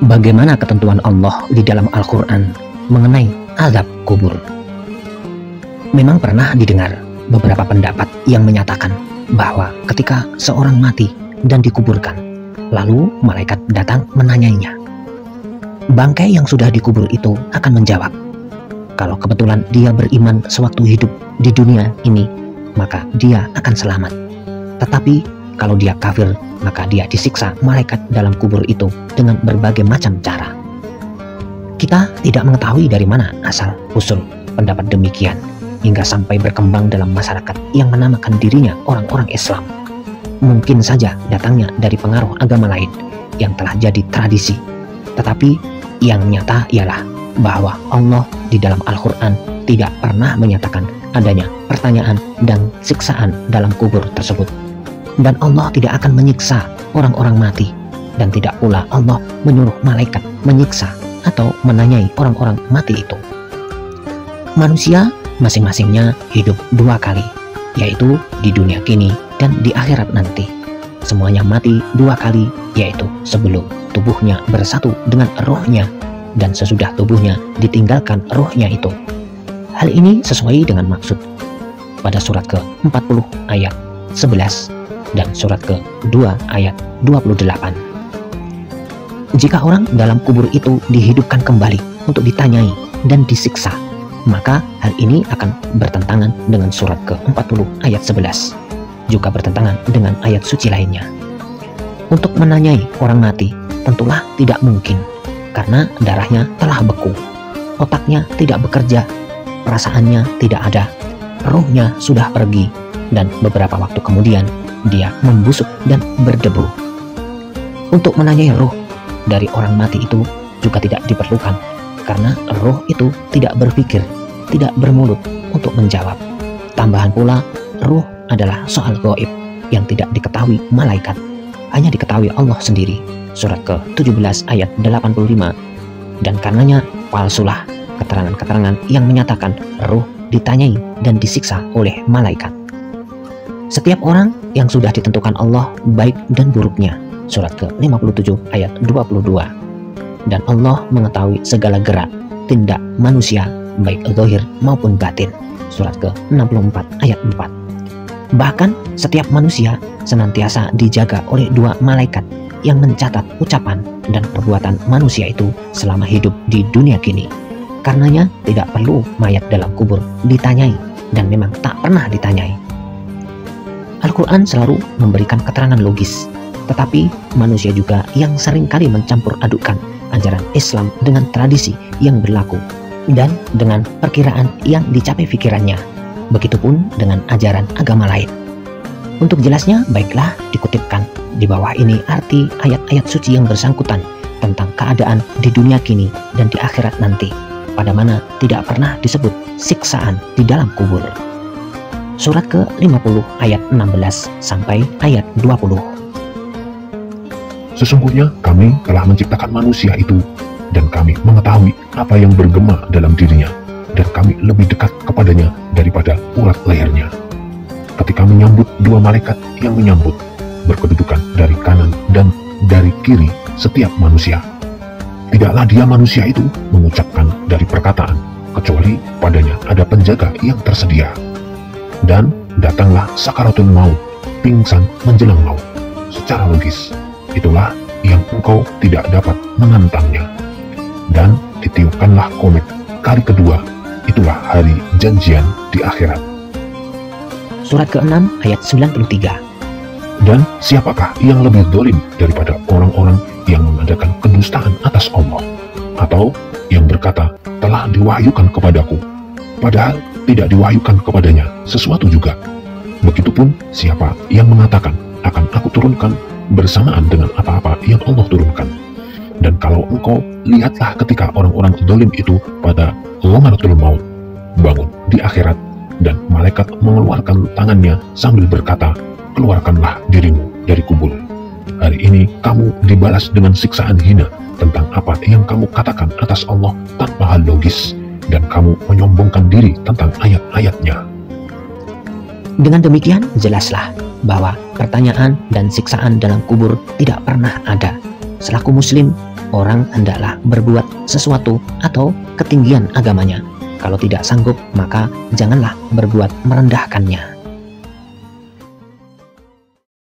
Bagaimana ketentuan Allah di dalam Al-Quran mengenai azab kubur? Memang pernah didengar beberapa pendapat yang menyatakan bahwa ketika seorang mati dan dikuburkan, lalu malaikat datang menanyainya. Bangkai yang sudah dikubur itu akan menjawab, kalau kebetulan dia beriman sewaktu hidup di dunia ini, maka dia akan selamat. Tetapi kalau dia kafir, maka dia disiksa malaikat dalam kubur itu dengan berbagai macam cara. Kita tidak mengetahui dari mana asal usul pendapat demikian, hingga sampai berkembang dalam masyarakat yang menamakan dirinya orang-orang Islam. Mungkin saja datangnya dari pengaruh agama lain yang telah jadi tradisi. Tetapi yang nyata ialah bahwa Allah di dalam Al-Quran tidak pernah menyatakan adanya pertanyaan dan siksaan dalam kubur tersebut. Dan Allah tidak akan menyiksa orang-orang mati, dan tidak pula Allah menyuruh malaikat menyiksa atau menanyai orang-orang mati itu. Manusia masing-masingnya hidup dua kali, yaitu di dunia kini dan di akhirat nanti. Semuanya mati dua kali, yaitu sebelum tubuhnya bersatu dengan rohnya dan sesudah tubuhnya ditinggalkan rohnya itu. Hal ini sesuai dengan maksud pada surat ke-40 ayat 11 dan surat ke-2 ayat 28. Jika orang dalam kubur itu dihidupkan kembali untuk ditanyai dan disiksa, maka hal ini akan bertentangan dengan surat ke-40 ayat 11, juga bertentangan dengan ayat suci lainnya. Untuk menanyai orang mati tentulah tidak mungkin, karena darahnya telah beku, otaknya tidak bekerja, perasaannya tidak ada, rohnya sudah pergi, dan beberapa waktu kemudian dia membusuk dan berdebu. Untuk menanyai roh dari orang mati itu juga tidak diperlukan, karena roh itu tidak berpikir, tidak bermulut untuk menjawab. Tambahan pula, roh adalah soal gaib yang tidak diketahui malaikat, hanya diketahui Allah sendiri. Surat ke-17 ayat 85. Dan karenanya palsulah keterangan-keterangan yang menyatakan roh ditanyai dan disiksa oleh malaikat. Setiap orang yang sudah ditentukan Allah baik dan buruknya. Surat ke-57 ayat 22. Dan Allah mengetahui segala gerak, tindak manusia, baik zahir maupun batin. Surat ke-64 ayat 4. Bahkan setiap manusia senantiasa dijaga oleh dua malaikat yang mencatat ucapan dan perbuatan manusia itu selama hidup di dunia kini. Karenanya tidak perlu mayat dalam kubur ditanyai, dan memang tak pernah ditanyai. Al-Quran selalu memberikan keterangan logis, tetapi manusia juga yang seringkali mencampur adukkan ajaran Islam dengan tradisi yang berlaku dan dengan perkiraan yang dicapai pikirannya. Begitupun dengan ajaran agama lain. Untuk jelasnya, baiklah dikutipkan di bawah ini arti ayat-ayat suci yang bersangkutan tentang keadaan di dunia kini dan di akhirat nanti, pada mana tidak pernah disebut siksaan di dalam kubur. Surat ke-50 ayat 16 sampai ayat 20. Sesungguhnya kami telah menciptakan manusia itu, dan kami mengetahui apa yang bergema dalam dirinya, dan kami lebih dekat kepadanya daripada urat lehernya. Ketika menyambut dua malaikat yang menyambut, berkedudukan dari kanan dan dari kiri setiap manusia. Tidaklah dia manusia itu mengucapkan dari perkataan, kecuali padanya ada penjaga yang tersedia. Dan datanglah sakaratul maut, pingsan menjelang maut. Secara logis, itulah yang engkau tidak dapat menantangnya. Dan ditiupkanlah komet kali kedua, itulah hari janjian di akhirat. Surat ke-6 ayat 93. Dan siapakah yang lebih zalim daripada orang-orang yang mengadakan kedustaan atas Allah, atau yang berkata telah diwahyukan kepadaku, padahal tidak diwahyukan kepadanya sesuatu juga. Begitupun siapa yang mengatakan akan aku turunkan bersamaan dengan apa-apa yang Allah turunkan. Dan kalau engkau lihatlah ketika orang-orang zalim itu pada ghamaratul maut, bangun di akhirat, dan malaikat mengeluarkan tangannya sambil berkata, keluarkanlah dirimu dari kubur. Hari ini kamu dibalas dengan siksaan hina tentang apa yang kamu katakan atas Allah tanpa hal logis, dan kamu menyombongkan diri tentang ayat-ayatnya. Dengan demikian jelaslah bahwa pertanyaan dan siksaan dalam kubur tidak pernah ada, Selaku muslim, orang hendaklah berbuat sesuatu atau ketinggian agamanya. Kalau tidak sanggup, maka janganlah berbuat merendahkannya.